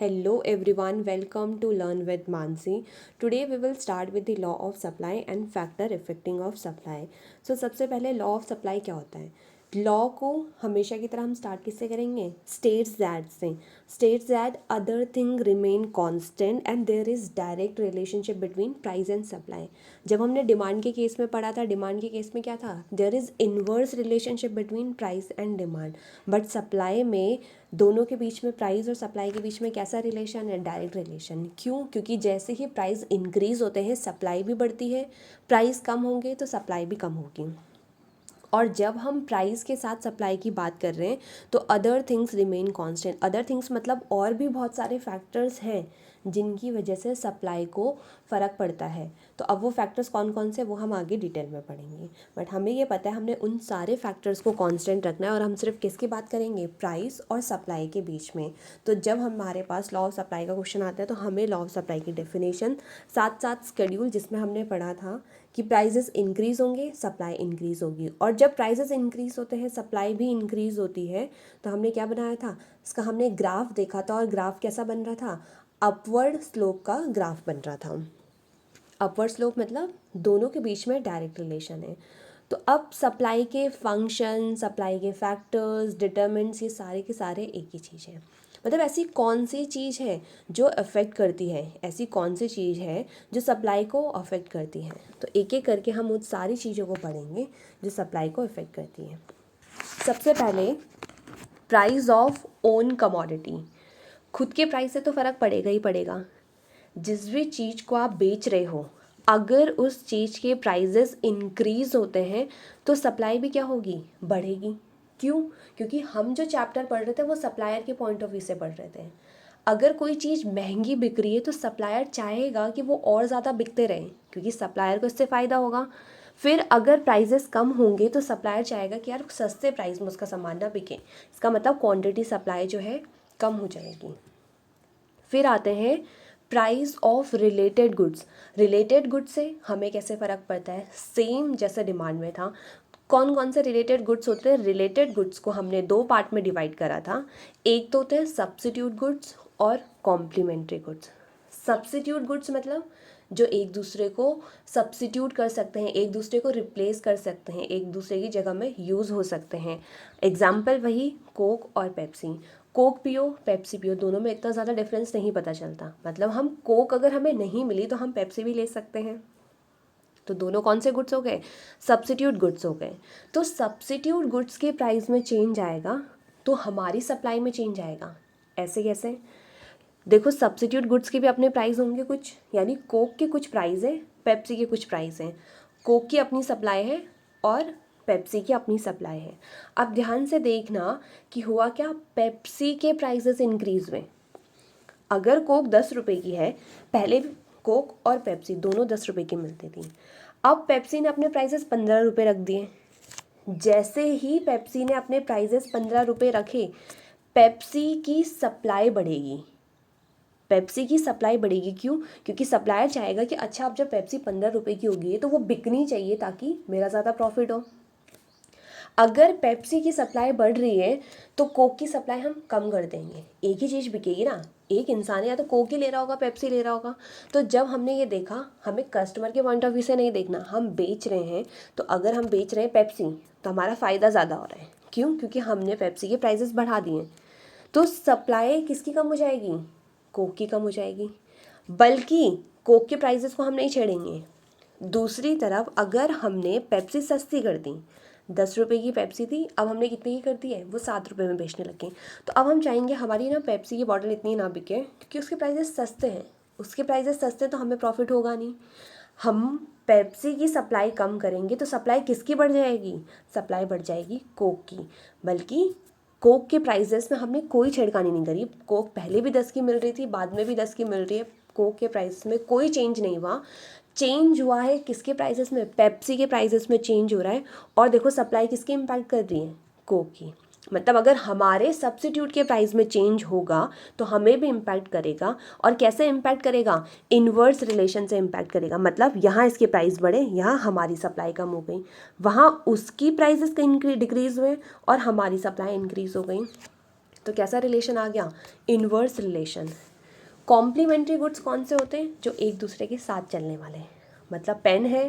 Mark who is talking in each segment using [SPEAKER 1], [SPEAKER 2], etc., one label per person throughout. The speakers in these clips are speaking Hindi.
[SPEAKER 1] Hello everyone, welcome to Learn with Mansi. Today we will start with the law of supply and factor affecting of supply. So सबसे पहले law of supply क्या होता है? लॉ को हमेशा की तरह हम स्टार्ट किससे करेंगे? स्टेट्स दैट से. States that other thing remain constant and there is direct relationship between price and supply. जब हमने डिमांड के केस में पढ़ा था, डिमांड के केस में क्या था? There is inverse relationship between price and demand. But supply में दोनों के बीच में, प्राइस और सप्लाई के बीच में कैसा रिलेशन है? Direct relation. क्यों? क्योंकि जैसे ही प्राइस इंक्रीज होते हैं सप्लाई भी बढ़ती है, प्राइस कम होंगे तो सप्लाई भी कम होगी. और जब हम प्राइस के साथ सप्लाई की बात कर रहे हैं तो other things remain constant. Other things मतलब और भी बहुत सारे फैक्टर्स हैं जिनकी वजह से सप्लाई को फ़र्क पड़ता है. तो अब वो फैक्टर्स कौन कौन से, वो हम आगे डिटेल में पढ़ेंगे. बट हमें ये पता है हमने उन सारे फैक्टर्स को कांस्टेंट रखना है और हम सिर्फ किसकी बात करेंगे? प्राइस और सप्लाई के बीच में. तो जब हमारे पास लॉ ऑफ सप्लाई का क्वेश्चन आता है तो हमें लॉ ऑफ सप्लाई की डेफिनेशन, साथ साथ स्केड्यूल जिसमें हमने पढ़ा था कि प्राइजेस इंक्रीज होंगे, सप्लाई इंक्रीज होगी. और जब प्राइजेस इंक्रीज होते हैं सप्लाई भी इंक्रीज होती है. तो हमने क्या बनाया था? इसका हमने ग्राफ देखा था और ग्राफ कैसा बन रहा था? अपवर्ड स्लोप का ग्राफ बन रहा था. अपवर्ड स्लोप मतलब दोनों के बीच में डायरेक्ट रिलेशन है. तो अब सप्लाई के फंक्शन, सप्लाई के फैक्टर्स, डिटरमिनेंट्स, ये सारे के सारे एक ही चीज़ है. मतलब ऐसी कौन सी चीज़ है जो अफेक्ट करती है, ऐसी कौन सी चीज़ है जो सप्लाई को अफेक्ट करती है. तो एक एक करके हम उन सारी चीज़ों को पढ़ेंगे जो सप्लाई को अफेक्ट करती है. सबसे पहले प्राइस ऑफ ओन कमोडिटी. खुद के प्राइस से तो फ़र्क पड़ेगा ही पड़ेगा. जिस भी चीज़ को आप बेच रहे हो, अगर उस चीज़ के प्राइजेस इंक्रीज़ होते हैं तो सप्लाई भी क्या होगी? बढ़ेगी. क्यों? क्योंकि हम जो चैप्टर पढ़ रहे थे वो सप्लायर के पॉइंट ऑफ व्यू से पढ़ रहे थे. अगर कोई चीज़ महंगी बिक रही है तो सप्लायर चाहेगा कि वो और ज़्यादा बिकते रहें क्योंकि सप्लायर को इससे फ़ायदा होगा. फिर अगर प्राइजेस कम होंगे तो सप्लायर चाहेगा कि यार सस्ते प्राइस में उसका सामान ना बिके. इसका मतलब क्वांटिटी सप्लाई जो है कम हो जाएगी. फिर आते हैं price of related goods. Related goods से हमें कैसे फ़र्क पड़ता है? सेम जैसे डिमांड में था. कौन कौन से रिलेटेड गुड्स होते हैं? रिलेटेड गुड्स को हमने दो पार्ट में डिवाइड करा था. एक तो होते हैं सब्स्टिट्यूट गुड्स और कॉम्प्लीमेंट्री गुड्स. सब्स्टिट्यूट गुड्स मतलब जो एक दूसरे को सब्स्टिट्यूट कर सकते हैं, एक दूसरे को रिप्लेस कर सकते हैं, एक दूसरे की जगह में यूज़ हो सकते हैं. एग्जाम्पल वही कोक और पेप्सी. कोक पियो, पेप्सी पियो, दोनों में इतना ज़्यादा डिफरेंस नहीं पता चलता. मतलब हम कोक अगर हमें नहीं मिली तो हम पेप्सी भी ले सकते हैं. तो दोनों कौन से गुड्स हो गए? सब्स्टिट्यूट गुड्स हो गए. तो सब्स्टिट्यूट गुड्स के प्राइस में चेंज आएगा तो हमारी सप्लाई में चेंज आएगा. ऐसे कैसे? देखो, सब्स्टिट्यूट गुड्स के भी अपने प्राइस होंगे कुछ, यानी कोक के कुछ प्राइस है, पेप्सी के कुछ प्राइस हैं. कोक की अपनी सप्लाई है और पेप्सी की अपनी सप्लाई है. अब ध्यान से देखना कि हुआ क्या. पेप्सी के प्राइसेस इंक्रीज हुए. अगर कोक 10 रुपये की है, पहले कोक और पेप्सी दोनों 10 रुपये की मिलती थी. अब पेप्सी ने अपने प्राइसेस 15 रुपये रख दिए. जैसे ही पेप्सी ने अपने प्राइसेस 15 रुपये रखे, पेप्सी की सप्लाई बढ़ेगी. पेप्सी की सप्लाई बढ़ेगी. क्यों? क्योंकि सप्लायर चाहेगा कि अच्छा अब जब पेप्सी 15 रुपये की होगी तो वो बिकनी चाहिए ताकि मेरा ज़्यादा प्रॉफिट हो. अगर पेप्सी की सप्लाई बढ़ रही है तो कोक की सप्लाई हम कम कर देंगे. एक ही चीज़ बिकेगी ना. एक इंसान या तो कोक ही ले रहा होगा, पेप्सी ले रहा होगा. तो जब हमने ये देखा, हमें कस्टमर के पॉइंट ऑफ व्यू से नहीं देखना, हम बेच रहे हैं. तो अगर हम बेच रहे हैं पेप्सी तो हमारा फ़ायदा ज़्यादा हो रहा है. क्यों? क्योंकि हमने पेप्सी के प्राइसेस बढ़ा दिए. तो सप्लाई किसकी कम हो जाएगी? कोक की कम हो जाएगी. बल्कि कोक के प्राइसेस को हम नहीं छेड़ेंगे. दूसरी तरफ अगर हमने पेप्सी सस्ती कर दी, 10 रुपये की पेप्सी थी, अब हमने कितने की कर दी है? वो 7 रुपये में बेचने लगे. तो अब हम चाहेंगे हमारी ना पेप्सी की बॉटल इतनी ना बिके क्योंकि उसके प्राइसेस सस्ते हैं. उसके प्राइसेस सस्ते तो हमें प्रॉफिट होगा नहीं. हम पेप्सी की सप्लाई कम करेंगे तो सप्लाई किसकी बढ़ जाएगी? सप्लाई बढ़ जाएगी कोक की. बल्कि कोक के प्राइसेस में हमने कोई छेड़खानी नहीं करी. कोक पहले भी 10 की मिल रही थी, बाद में भी 10 की मिल रही है. कोक के प्राइस में कोई चेंज नहीं हुआ. चेंज हुआ है किसके प्राइसेस में? पेप्सी के प्राइसेस में चेंज हो रहा है. और देखो सप्लाई किसकी इम्पैक्ट कर रही है? कोक की. मतलब अगर हमारे सब्स्टिट्यूट के प्राइस में चेंज होगा तो हमें भी इम्पैक्ट करेगा. और कैसे इम्पैक्ट करेगा? इन्वर्स रिलेशन से इम्पैक्ट करेगा. मतलब यहाँ इसके प्राइस बढ़े, यहाँ हमारी सप्लाई कम हो गई. वहाँ उसकी प्राइसेस डिक्रीज़ हुए और हमारी सप्लाई इंक्रीज़ हो गई. तो कैसा रिलेशन आ गया? Inverse relation. कॉम्प्लीमेंट्री गुड्स कौन से होते हैं? जो एक दूसरे के साथ चलने वाले हैं। मतलब पेन है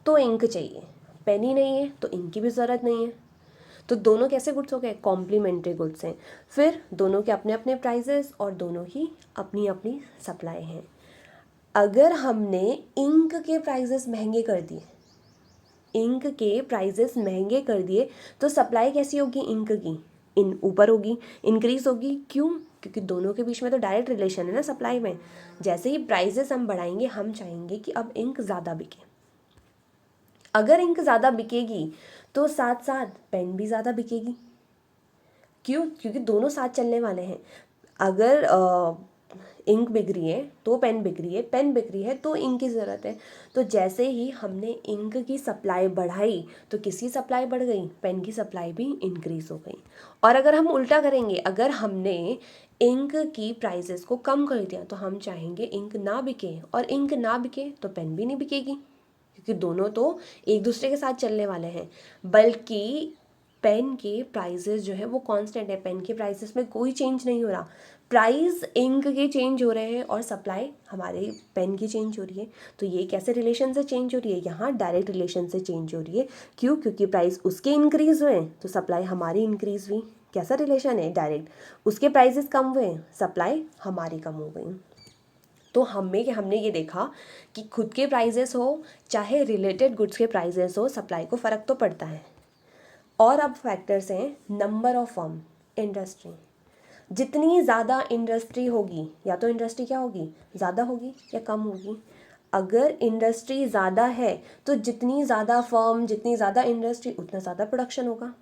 [SPEAKER 1] तो इंक चाहिए, पेन ही नहीं है तो इंक की भी ज़रूरत नहीं है। तो दोनों कैसे गुड्स हो गए? कॉम्प्लीमेंट्री गुड्स हैं। फिर दोनों के अपने अपने प्राइजेस और दोनों की अपनी अपनी सप्लाई हैं। अगर हमने इंक के प्राइजेस महंगे कर दिए, इंक के प्राइजेस महंगे कर दिए, तो सप्लाई कैसी होगी? इंक की ऊपर होगी, इंक्रीज होगी। क्यों? क्योंकि दोनों के बीच में तो डायरेक्ट रिलेशन है ना सप्लाई में। जैसे ही प्राइजेस हम बढ़ाएंगे, हम चाहेंगे कि अब इंक ज़्यादा बिके। अगर इंक ज़्यादा बिकेगी तो साथ साथ पेन भी ज़्यादा बिकेगी। क्यों? क्योंकि दोनों साथ चलने वाले हैं। अगर इंक बिक रही है तो पेन बिक रही है, पेन बिक रही है तो इंक की ज़रूरत है। तो जैसे ही हमने इंक की सप्लाई बढ़ाई तो किसकी सप्लाई बढ़ गई? पेन की सप्लाई भी इंक्रीज हो गई। और अगर हम उल्टा करेंगे, अगर हमने इंक की प्राइसेस को कम कर दिया तो हम चाहेंगे इंक ना बिके, और इंक ना बिके तो पेन भी नहीं बिकेगी, क्योंकि दोनों तो एक दूसरे के साथ चलने वाले हैं। बल्कि पेन के प्राइजेस जो है वो कांस्टेंट है, पेन के प्राइसेस में कोई चेंज नहीं हो रहा। प्राइस इंक के चेंज हो रहे हैं और सप्लाई हमारे पेन की चेंज हो रही है। तो ये कैसे रिलेशन से चेंज हो रही है? यहाँ डायरेक्ट रिलेशन से चेंज हो रही है। क्यों? क्योंकि प्राइस उसके इंक्रीज हुए तो सप्लाई हमारी इंक्रीज हुई। कैसा रिलेशन है? डायरेक्ट। उसके प्राइजेस कम हुए, सप्लाई हमारी कम हो गई। तो हमने ये देखा कि खुद के प्राइजेस हो चाहे रिलेटेड गुड्स के प्राइजेस हो, सप्लाई को फ़र्क तो पड़ता है। और अब फैक्टर्स हैं नंबर ऑफ फर्म, इंडस्ट्री। जितनी ज़्यादा इंडस्ट्री होगी, या तो इंडस्ट्री क्या होगी? ज़्यादा होगी या कम होगी। अगर इंडस्ट्री ज़्यादा है तो जितनी ज़्यादा फर्म, जितनी ज़्यादा इंडस्ट्री, उतना ज़्यादा प्रोडक्शन होगा।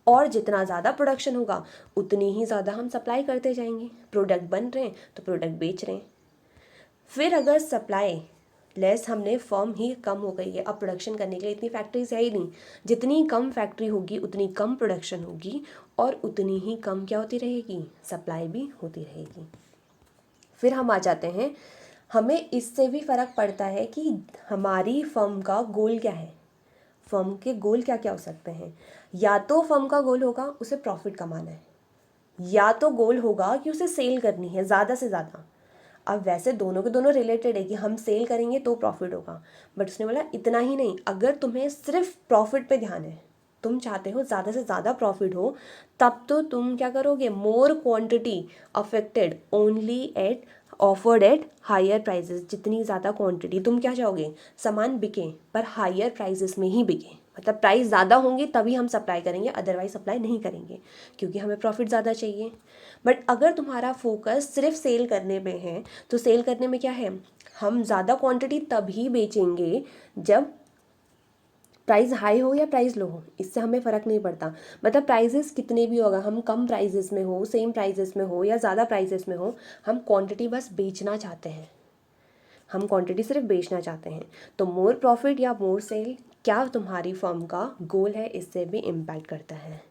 [SPEAKER 1] और जितना ज़्यादा प्रोडक्शन होगा उतनी ही ज़्यादा हम सप्लाई करते जाएंगे। प्रोडक्ट बन रहे हैं तो प्रोडक्ट बेच रहे हैं। फिर अगर सप्लाई लेस, हमने फर्म ही कम हो गई है, अब प्रोडक्शन करने के लिए इतनी फैक्ट्रीज है ही नहीं। जितनी कम फैक्ट्री होगी उतनी कम प्रोडक्शन होगी, और उतनी ही कम क्या होती रहेगी? सप्लाई भी होती रहेगी। फिर हम आ जाते हैं, हमें इससे भी फ़र्क पड़ता है कि हमारी फर्म का गोल क्या है। फर्म के गोल क्या क्या हो सकते हैं? या तो फर्म का गोल होगा उसे प्रॉफिट कमाना है, या तो गोल होगा कि उसे सेल करनी है ज़्यादा से ज़्यादा। अब वैसे दोनों के दोनों रिलेटेड है कि हम सेल करेंगे तो प्रॉफिट होगा, बट उसने बोला इतना ही नहीं। अगर तुम्हें सिर्फ प्रॉफिट पे ध्यान है, तुम चाहते हो ज़्यादा से ज़्यादा प्रॉफिट हो, तब तो तुम क्या करोगे? More quantity affected only at offered at higher prices. जितनी ज़्यादा क्वांटिटी, तुम क्या चाहोगे? सामान बिके पर हायर प्राइजेस में ही बिके। मतलब प्राइस ज़्यादा होंगे तभी हम सप्लाई करेंगे, अदरवाइज सप्लाई नहीं करेंगे, क्योंकि हमें प्रॉफिट ज़्यादा चाहिए। बट अगर तुम्हारा फोकस सिर्फ सेल करने में है, तो सेल करने में क्या है? हम ज़्यादा क्वांटिटी तभी बेचेंगे जब प्राइस हाई हो या प्राइस लो हो, इससे हमें फ़र्क नहीं पड़ता। मतलब प्राइजेस कितने भी होगा, हम कम प्राइजेस में हो, सेम प्राइजेस में हो या ज़्यादा प्राइजेस में हो, हम क्वांटिटी बस बेचना चाहते हैं। हम क्वांटिटी सिर्फ बेचना चाहते हैं। तो मोर प्रॉफिट या मोर सेल, क्या तुम्हारी फर्म का गोल है, इससे भी इम्पैक्ट करता है।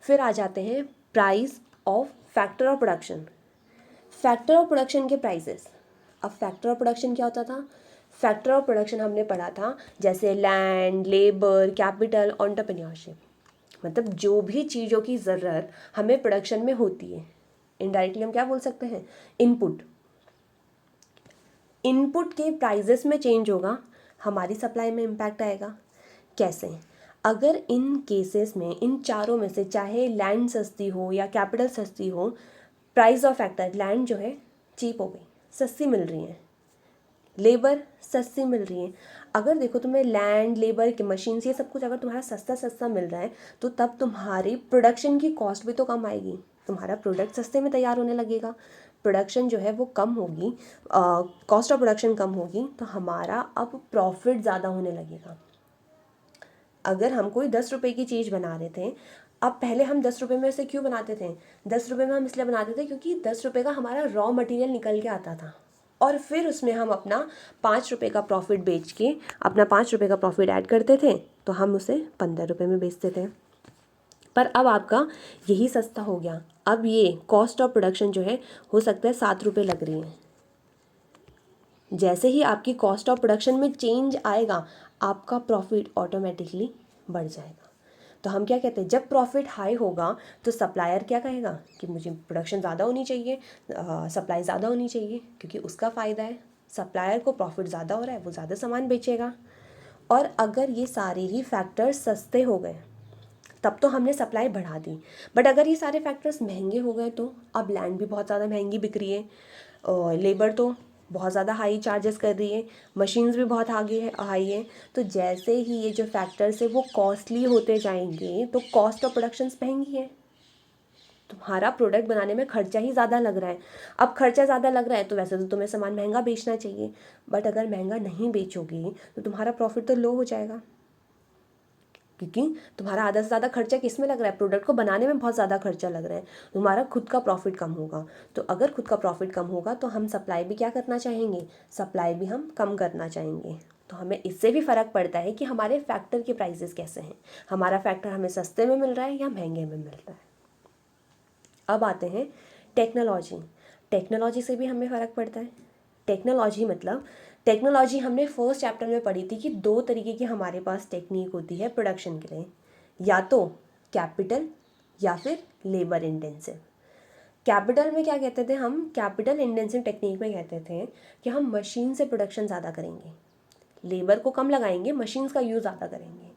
[SPEAKER 1] फिर आ जाते हैं price of factor of production. Factor of production के प्राइजेस। अब फैक्टर ऑफ प्रोडक्शन क्या होता था? फैक्टर ऑफ प्रोडक्शन हमने पढ़ा था, जैसे लैंड, लेबर, कैपिटल, एंटरप्रेन्योरशिप। मतलब जो भी चीज़ों की ज़रूरत हमें प्रोडक्शन में होती है, इनडायरेक्टली हम क्या बोल सकते हैं? इनपुट। इनपुट के प्राइजेस में चेंज होगा, हमारी सप्लाई में इम्पैक्ट आएगा। कैसे? अगर इन केसेस में, इन चारों में से, चाहे लैंड सस्ती हो या कैपिटल सस्ती हो, प्राइस ऑफ फैक्टर, लैंड जो है चीप हो गई, सस्ती मिल रही है, लेबर सस्ती मिल रही है। अगर देखो तुम्हें लैंड, लेबर की मशीन्स, ये सब कुछ अगर तुम्हारा सस्ता सस्ता मिल रहा है, तो तब तुम्हारी प्रोडक्शन की कॉस्ट भी तो कम आएगी, तुम्हारा प्रोडक्ट सस्ते में तैयार होने लगेगा। प्रोडक्शन जो है वो कम होगी, कॉस्ट ऑफ प्रोडक्शन कम होगी, तो हमारा अब प्रॉफिट ज़्यादा होने लगेगा। अगर हम कोई 10 रुपये की चीज़ बना रहे थे, अब पहले हम 10 रुपये में उसे क्यों बनाते थे? 10 रुपये में हम इसलिए बनाते थे क्योंकि 10 रुपये का हमारा रॉ मटेरियल निकल के आता था, और फिर उसमें हम अपना 5 रुपये का प्रॉफिट बेच के अपना 5 रुपये का प्रॉफिट ऐड करते थे, तो हम उसे 15 रुपये में बेचते थे। पर अब आपका यही सस्ता हो गया, अब ये कॉस्ट ऑफ प्रोडक्शन जो है हो सकता है 7 रुपये लग रही है। जैसे ही आपकी कॉस्ट ऑफ प्रोडक्शन में चेंज आएगा, आपका प्रॉफिट ऑटोमेटिकली बढ़ जाएगा। तो हम क्या कहते हैं, जब प्रॉफिट हाई होगा तो सप्लायर क्या कहेगा कि मुझे प्रोडक्शन ज़्यादा होनी चाहिए, सप्लाई ज़्यादा होनी चाहिए, क्योंकि उसका फ़ायदा है, सप्लायर को प्रॉफिट ज़्यादा हो रहा है, वो ज़्यादा सामान बेचेगा। और अगर ये सारे ही फैक्टर्स सस्ते हो गए तब तो हमने सप्लाई बढ़ा दी, बट अगर ये सारे फैक्टर्स महंगे हो गए तो अब लैंड भी बहुत ज़्यादा महंगी बिक रही है, लेबर तो बहुत ज़्यादा हाई चार्जेस कर रही है, मशीन्स भी बहुत आगे है हाई है। तो जैसे ही ये जो फैक्टर्स है वो कॉस्टली होते जाएंगे तो कॉस्ट ऑफ प्रोडक्शंस महंगी है, तुम्हारा प्रोडक्ट बनाने में खर्चा ही ज़्यादा लग रहा है। अब खर्चा ज़्यादा लग रहा है तो वैसे तो तुम्हें सामान महंगा बेचना चाहिए, बट अगर महंगा नहीं बेचोगे तो तुम्हारा प्रॉफिट तो लो हो जाएगा, क्योंकि तुम्हारा आधा से ज़्यादा खर्चा किस में लग रहा है, प्रोडक्ट को बनाने में बहुत ज़्यादा खर्चा लग रहा है, तुम्हारा खुद का प्रॉफिट कम होगा। तो अगर खुद का प्रॉफिट कम होगा तो हम सप्लाई भी क्या करना चाहेंगे, सप्लाई भी हम कम करना चाहेंगे। तो हमें इससे भी फ़र्क पड़ता है कि हमारे फैक्टर के प्राइसेस कैसे हैं, हमारा फैक्टर हमें सस्ते में मिल रहा है या महंगे में मिल रहा है। अब आते हैं टेक्नोलॉजी। टेक्नोलॉजी से भी हमें फ़र्क पड़ता है। टेक्नोलॉजी मतलब, टेक्नोलॉजी हमने फर्स्ट चैप्टर में पढ़ी थी कि 2 तरीके की हमारे पास टेक्निक होती है प्रोडक्शन के लिए, या तो कैपिटल या फिर लेबर इंटेंसिव। कैपिटल में क्या कहते थे हम, कैपिटल इंटेंसिव टेक्निक में कहते थे कि हम मशीन से प्रोडक्शन ज़्यादा करेंगे, लेबर को कम लगाएंगे, मशीन्स का यूज़ ज़्यादा करेंगे।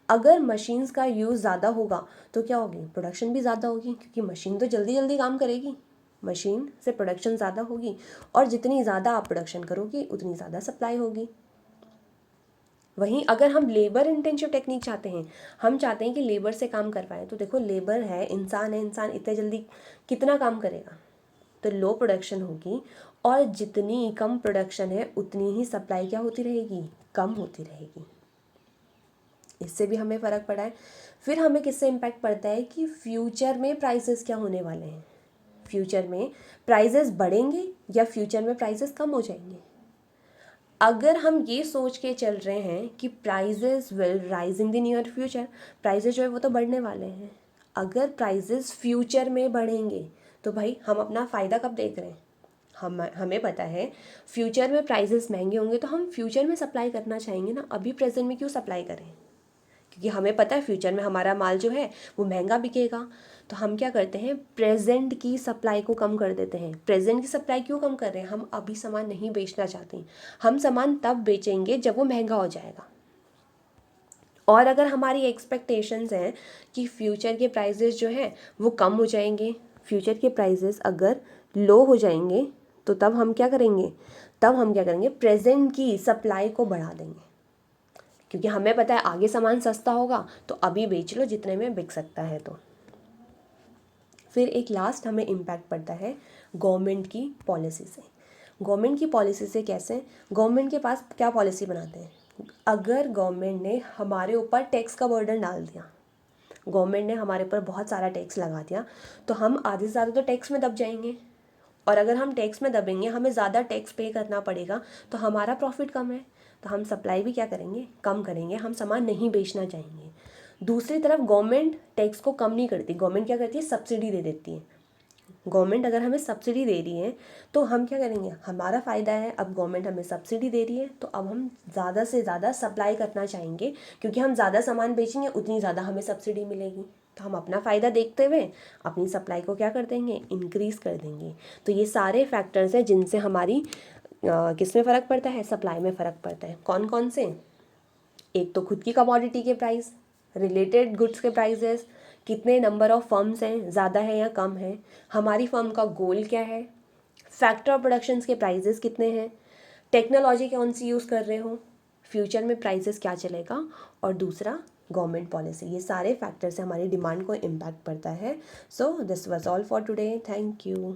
[SPEAKER 1] अगर मशीन्स का यूज़ ज़्यादा होगा तो क्या होगी, प्रोडक्शन भी ज़्यादा होगी, क्योंकि मशीन तो जल्दी जल्दी काम करेगी, मशीन से प्रोडक्शन ज़्यादा होगी, और जितनी ज़्यादा आप प्रोडक्शन करोगी उतनी ज़्यादा सप्लाई होगी। वहीं अगर हम लेबर इंटेंसिव टेक्निक चाहते हैं, हम चाहते हैं कि लेबर से काम करवाएं, तो देखो लेबर है, इंसान इतने जल्दी कितना काम करेगा, तो लो प्रोडक्शन होगी, और जितनी कम प्रोडक्शन है उतनी ही सप्लाई क्या होती रहेगी, कम होती रहेगी। इससे भी हमें फ़र्क पड़ा है। फिर हमें किससे इम्पैक्ट पड़ता है कि फ्यूचर में प्राइसेस क्या होने वाले हैं, फ्यूचर में प्राइसेस बढ़ेंगे या फ्यूचर में प्राइसेस कम हो जाएंगे। अगर हम ये सोच के चल रहे हैं कि prices will rise in the near future, prices जो है वो तो बढ़ने वाले हैं, अगर प्राइसेस फ्यूचर में बढ़ेंगे तो भाई हम अपना फ़ायदा कब देख रहे हैं, हमें पता है फ्यूचर में प्राइसेस महंगे होंगे तो हम फ्यूचर में सप्लाई करना चाहेंगे ना, अभी प्रेजेंट में क्यों सप्लाई करें, क्योंकि हमें पता है फ्यूचर में हमारा माल जो है वो महंगा बिकेगा। तो हम क्या करते हैं, प्रेजेंट की सप्लाई को कम कर देते हैं। प्रेजेंट की सप्लाई क्यों कम कर रहे हैं, हम अभी सामान नहीं बेचना चाहते, हम सामान तब बेचेंगे जब वो महंगा हो जाएगा। और अगर हमारी एक्सपेक्टेशंस हैं कि फ्यूचर के प्राइजेस जो हैं वो कम हो जाएंगे, फ्यूचर के प्राइजेस अगर लो हो जाएंगे तो तब हम क्या करेंगे, प्रेजेंट की सप्लाई को बढ़ा देंगे, क्योंकि हमें पता है आगे सामान सस्ता होगा तो अभी बेच लो जितने में बिक सकता है। तो फिर एक लास्ट हमें इम्पैक्ट पड़ता है गवर्नमेंट की पॉलिसी से। गवर्नमेंट की पॉलिसी से कैसे, गवर्नमेंट के पास क्या पॉलिसी बनाते हैं, अगर गवर्नमेंट ने हमारे ऊपर टैक्स का बर्डन डाल दिया, गवर्नमेंट ने हमारे ऊपर बहुत सारा टैक्स लगा दिया, तो हम आधे से ज़्यादा तो टैक्स में दब जाएंगे, और अगर हम टैक्स में दबेंगे, हमें ज़्यादा टैक्स पे करना पड़ेगा, तो हमारा प्रॉफिट कम है, तो हम सप्लाई भी क्या करेंगे, कम करेंगे, हम सामान नहीं बेचना चाहेंगे। दूसरी तरफ गवर्नमेंट टैक्स को कम नहीं करती, गवर्नमेंट क्या करती है, सब्सिडी दे देती है। गवर्नमेंट अगर हमें सब्सिडी दे रही है तो हम क्या करेंगे, हमारा फ़ायदा है, अब गवर्नमेंट हमें सब्सिडी दे रही है तो अब हम ज़्यादा से ज़्यादा सप्लाई करना चाहेंगे, क्योंकि हम ज़्यादा सामान बेचेंगे उतनी ज़्यादा हमें सब्सिडी मिलेगी, तो हम अपना फ़ायदा देखते हुए अपनी सप्लाई को क्या कर देंगे, इंक्रीज़ कर देंगे। तो ये सारे फैक्टर्स हैं जिनसे हमारी किस में फ़र्क पड़ता है, सप्लाई में फ़र्क पड़ता है। कौन कौन से, एक तो खुद की कमोडिटी के प्राइस, रिलेटेड गुड्स के प्राइसेस, कितने नंबर ऑफ़ फर्म्स हैं, ज़्यादा है या कम है, हमारी फर्म का गोल क्या है, फैक्टर ऑफ प्रोडक्शंस के प्राइसेस कितने हैं, टेक्नोलॉजी कौन सी यूज़ कर रहे हो, फ्यूचर में प्राइसेस क्या चलेगा, और दूसरा गवर्नमेंट पॉलिसी। ये सारे फैक्टर से हमारी डिमांड को इम्पैक्ट पड़ता है। So this was all for today, thank you.